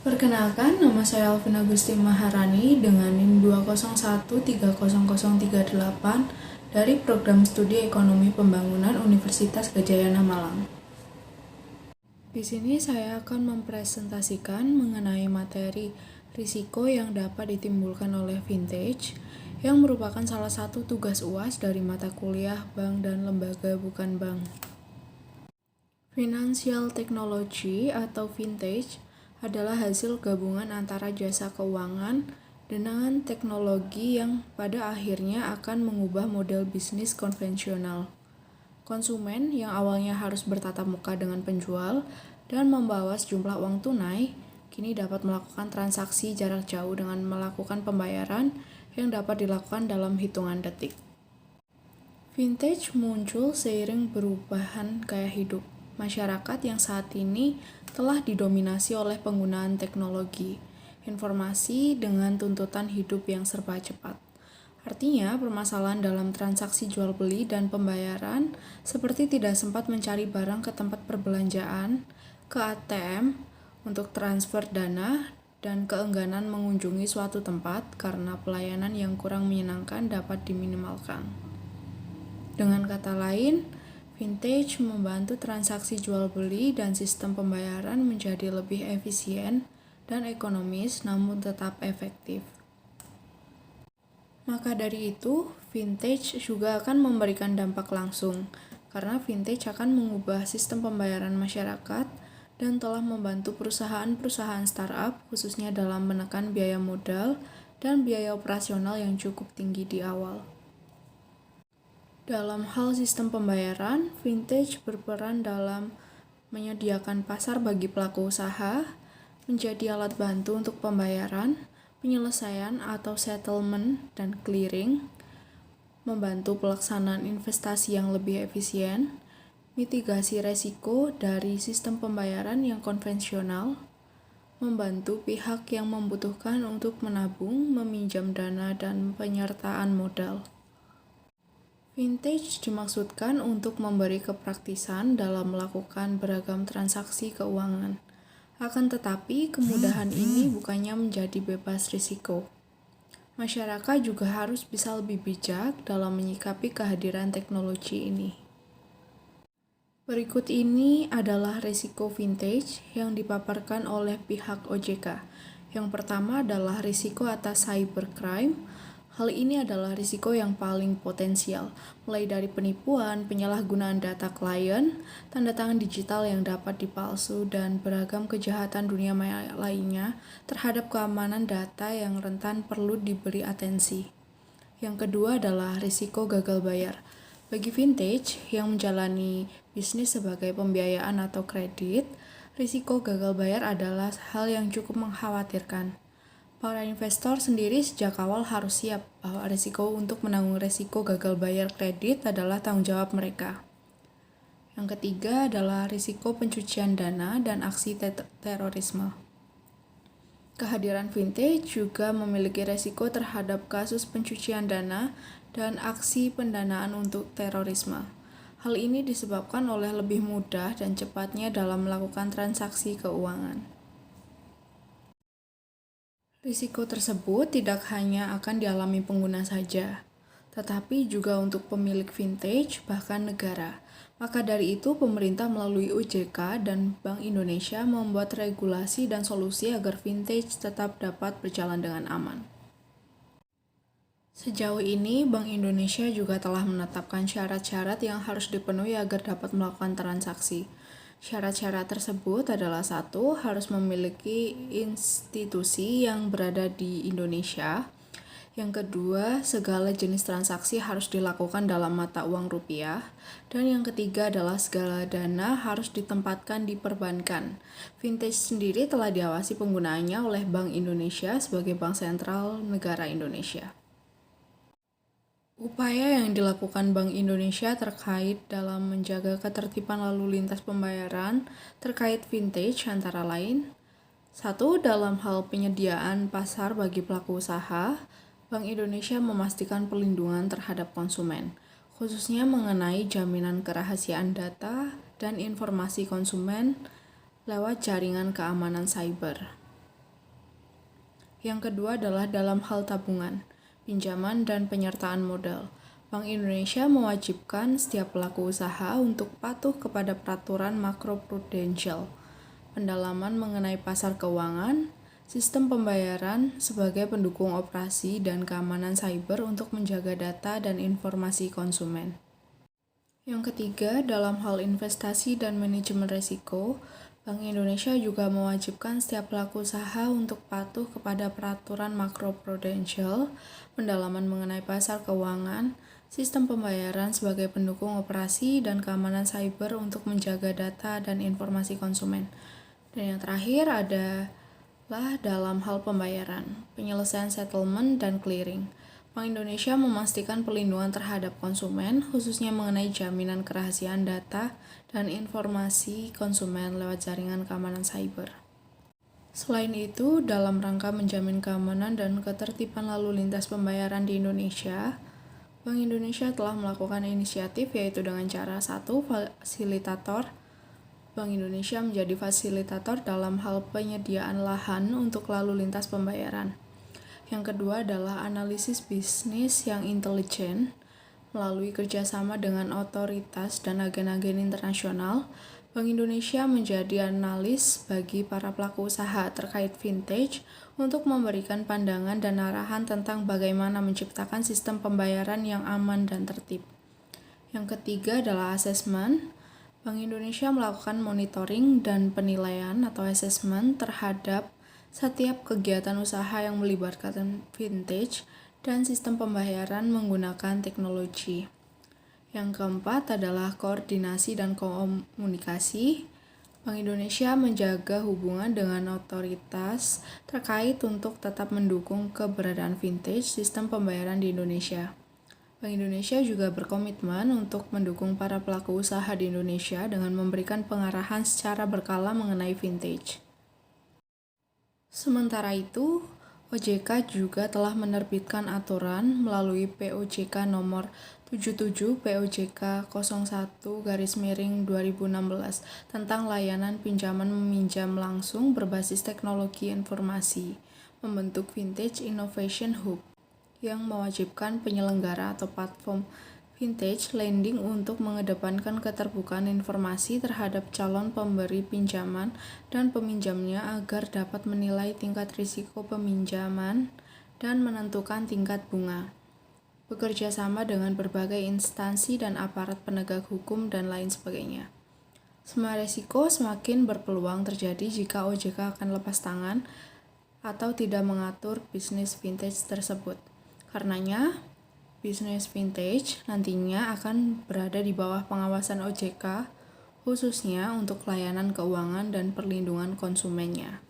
Perkenalkan, nama saya Alvin Agustin Maharani dengan NIM 201300038 dari Program Studi Ekonomi Pembangunan Universitas Gadjah Yana Malang. Di sini saya akan mempresentasikan mengenai materi risiko yang dapat ditimbulkan oleh vintage, yang merupakan salah satu tugas UAS dari mata kuliah bank dan lembaga bukan bank. Financial technology atau vintage adalah hasil gabungan antara jasa keuangan dengan teknologi yang pada akhirnya akan mengubah model bisnis konvensional. Konsumen yang awalnya harus bertatap muka dengan penjual dan membawa sejumlah uang tunai, kini dapat melakukan transaksi jarak jauh dengan melakukan pembayaran yang dapat dilakukan dalam hitungan detik. Vintage muncul seiring perubahan gaya hidup masyarakat yang saat ini telah didominasi oleh penggunaan teknologi, informasi dengan tuntutan hidup yang serba cepat. Artinya, permasalahan dalam transaksi jual beli dan pembayaran seperti tidak sempat mencari barang ke tempat perbelanjaan, ke ATM untuk transfer dana, dan keengganan mengunjungi suatu tempat karena pelayanan yang kurang menyenangkan dapat diminimalkan. Dengan kata lain, vintage membantu transaksi jual beli dan sistem pembayaran menjadi lebih efisien dan ekonomis namun tetap efektif. Maka dari itu, vintage juga akan memberikan dampak langsung, karena vintage akan mengubah sistem pembayaran masyarakat dan telah membantu perusahaan-perusahaan startup khususnya dalam menekan biaya modal dan biaya operasional yang cukup tinggi di awal. Dalam hal sistem pembayaran, vintage berperan dalam menyediakan pasar bagi pelaku usaha, menjadi alat bantu untuk pembayaran, penyelesaian atau settlement dan clearing, membantu pelaksanaan investasi yang lebih efisien, mitigasi resiko dari sistem pembayaran yang konvensional, membantu pihak yang membutuhkan untuk menabung, meminjam dana, dan penyertaan modal. Vintage dimaksudkan untuk memberi kepraktisan dalam melakukan beragam transaksi keuangan. Akan tetapi, kemudahan ini bukannya menjadi bebas risiko. Masyarakat juga harus bisa lebih bijak dalam menyikapi kehadiran teknologi ini. Berikut ini adalah risiko vintage yang dipaparkan oleh pihak OJK. Yang pertama adalah risiko atas cybercrime. Hal ini adalah risiko yang paling potensial, mulai dari penipuan, penyalahgunaan data klien, tanda tangan digital yang dapat dipalsu, dan beragam kejahatan dunia maya lainnya terhadap keamanan data yang rentan perlu diberi atensi. Yang kedua adalah risiko gagal bayar. Bagi vintage yang menjalani bisnis sebagai pembiayaan atau kredit, risiko gagal bayar adalah hal yang cukup mengkhawatirkan. Para investor sendiri sejak awal harus siap bahwa risiko untuk menanggung risiko gagal bayar kredit adalah tanggung jawab mereka. Yang ketiga adalah risiko pencucian dana dan aksi terorisme. Kehadiran vintage juga memiliki risiko terhadap kasus pencucian dana dan aksi pendanaan untuk terorisme. Hal ini disebabkan oleh lebih mudah dan cepatnya dalam melakukan transaksi keuangan. Risiko tersebut tidak hanya akan dialami pengguna saja, tetapi juga untuk pemilik vintage bahkan negara. Maka dari itu, pemerintah melalui OJK dan Bank Indonesia membuat regulasi dan solusi agar vintage tetap dapat berjalan dengan aman. Sejauh ini, Bank Indonesia juga telah menetapkan syarat-syarat yang harus dipenuhi agar dapat melakukan transaksi. Syarat-syarat tersebut adalah: 1. Harus memiliki institusi yang berada di Indonesia. Yang kedua, segala jenis transaksi harus dilakukan dalam mata uang rupiah. Dan yang ketiga adalah segala dana harus ditempatkan di perbankan. Vintage sendiri telah diawasi penggunaannya oleh Bank Indonesia sebagai Bank Sentral Negara Indonesia. Upaya yang dilakukan Bank Indonesia terkait dalam menjaga ketertiban lalu lintas pembayaran terkait vintage antara lain: 1. Dalam hal penyediaan pasar bagi pelaku usaha, Bank Indonesia memastikan perlindungan terhadap konsumen, khususnya mengenai jaminan kerahasiaan data dan informasi konsumen lewat jaringan keamanan cyber. Yang kedua adalah dalam hal tabungan, pinjaman, dan penyertaan modal. Bank Indonesia mewajibkan setiap pelaku usaha untuk patuh kepada peraturan makroprudensial, pendalaman mengenai pasar keuangan, sistem pembayaran sebagai pendukung operasi dan keamanan cyber untuk menjaga data dan informasi konsumen. Yang ketiga, dalam hal investasi dan manajemen risiko, Bank Indonesia juga mewajibkan setiap pelaku usaha untuk patuh kepada peraturan makroprudensial, pendalaman mengenai pasar keuangan, sistem pembayaran sebagai pendukung operasi dan keamanan cyber untuk menjaga data dan informasi konsumen. Dan yang terakhir adalah dalam hal pembayaran, penyelesaian settlement dan clearing. Bank Indonesia memastikan perlindungan terhadap konsumen, khususnya mengenai jaminan kerahasiaan data dan informasi konsumen lewat jaringan keamanan cyber. Selain itu, dalam rangka menjamin keamanan dan ketertiban lalu lintas pembayaran di Indonesia, Bank Indonesia telah melakukan inisiatif yaitu dengan cara 1. Fasilitator. Bank Indonesia menjadi fasilitator dalam hal penyediaan lahan untuk lalu lintas pembayaran. Yang kedua adalah analisis bisnis yang intelijen. Melalui kerjasama dengan otoritas dan agen-agen internasional, Bank Indonesia menjadi analis bagi para pelaku usaha terkait vintage untuk memberikan pandangan dan arahan tentang bagaimana menciptakan sistem pembayaran yang aman dan tertib. Yang ketiga adalah asesmen. Bank Indonesia melakukan monitoring dan penilaian atau asesmen terhadap setiap kegiatan usaha yang melibatkan vintage dan sistem pembayaran menggunakan teknologi. Yang keempat adalah koordinasi dan komunikasi. Bank Indonesia menjaga hubungan dengan otoritas terkait untuk tetap mendukung keberadaan vintage sistem pembayaran di Indonesia. Bank Indonesia juga berkomitmen untuk mendukung para pelaku usaha di Indonesia dengan memberikan pengarahan secara berkala mengenai vintage. Sementara itu, OJK juga telah menerbitkan aturan melalui POJK nomor 77 POJK 01/2016 tentang layanan pinjaman meminjam langsung berbasis teknologi informasi, membentuk Vintage Innovation Hub, yang mewajibkan penyelenggara atau platform vintage lending untuk mengedepankan keterbukaan informasi terhadap calon pemberi pinjaman dan peminjamnya agar dapat menilai tingkat risiko peminjaman dan menentukan tingkat bunga. Bekerja sama dengan berbagai instansi dan aparat penegak hukum dan lain sebagainya. Semua risiko semakin berpeluang terjadi jika OJK akan lepas tangan atau tidak mengatur bisnis vintage tersebut. Karenanya, bisnis vintage nantinya akan berada di bawah pengawasan OJK, khususnya untuk layanan keuangan dan perlindungan konsumennya.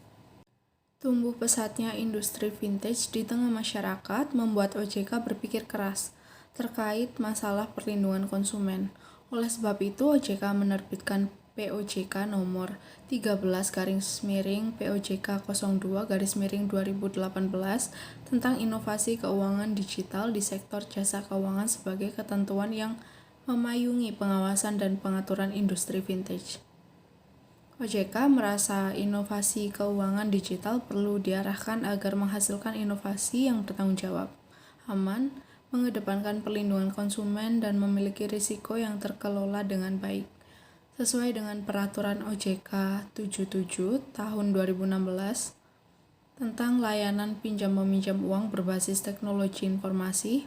Tumbuh pesatnya industri vintage di tengah masyarakat membuat OJK berpikir keras terkait masalah perlindungan konsumen. Oleh sebab itu, OJK menerbitkan POJK nomor 13/POJK 02/2018 tentang inovasi keuangan digital di sektor jasa keuangan sebagai ketentuan yang memayungi pengawasan dan pengaturan industri vintage. OJK merasa inovasi keuangan digital perlu diarahkan agar menghasilkan inovasi yang bertanggung jawab, aman, mengedepankan perlindungan konsumen, dan memiliki risiko yang terkelola dengan baik. Sesuai dengan peraturan OJK 77 tahun 2016 tentang layanan pinjam-meminjam uang berbasis teknologi informasi,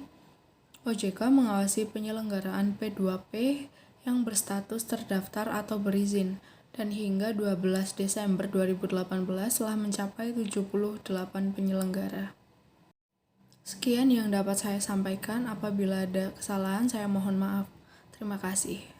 OJK mengawasi penyelenggaraan P2P yang berstatus terdaftar atau berizin, dan hingga 12 Desember 2018 telah mencapai 78 penyelenggara. Sekian yang dapat saya sampaikan. Apabila ada kesalahan, saya mohon maaf. Terima kasih.